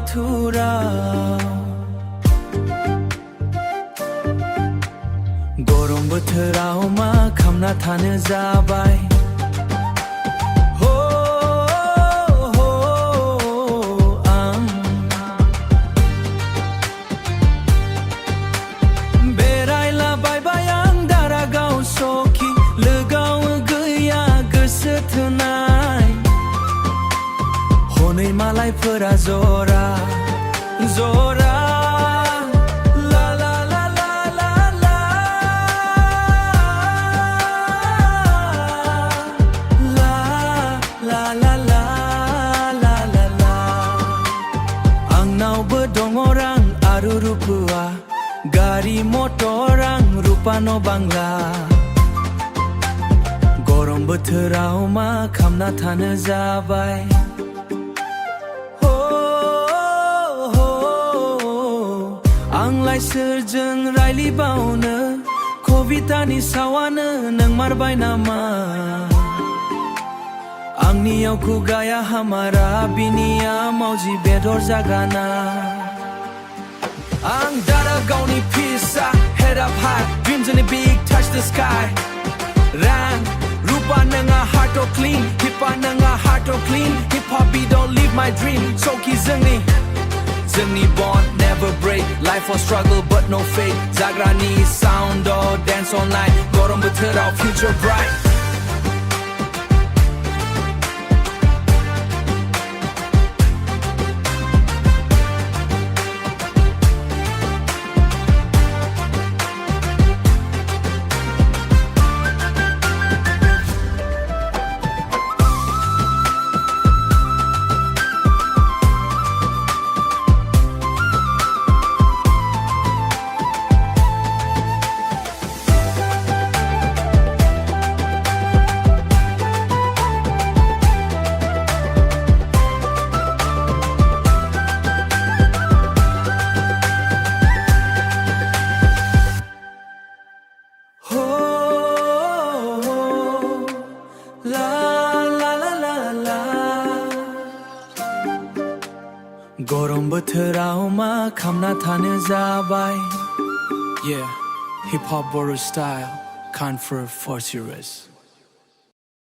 बोथोराव गरम बोथोराव मा खामना थानो जाबाय आं बेरायलाबायबाय आं दारागाव चौकि लोगोआव गैया गोसो थोनाय हनै मालायफोरा जरा जरा आंनावबो दङ रां आरो रुपा गारि मटर आं रुपानो बांला गरम बोथोराव मा खामना थानो जाबाय आंलाय सोरजों रायलिबावनो कवितानि सावानो नों मारबाय नामा आंनियाव खुगाया हामारा बिनिया मावजि बेदर जागाना आं दारागावनि फिसा head up high dreams in the big touch the sky रां रुपा नोंहा heart of clean hippa नोंहा heart of clean hip hop beat don't leave my dream Chowki जोंनि bond never break life or struggle but no fake जाग्रानि sound or dance all night गरम बोथोराव future bright गरम बोथोराव मा खामना थानो जाबाय Yeah, hip hop Bwrwrni style, can't for 40 years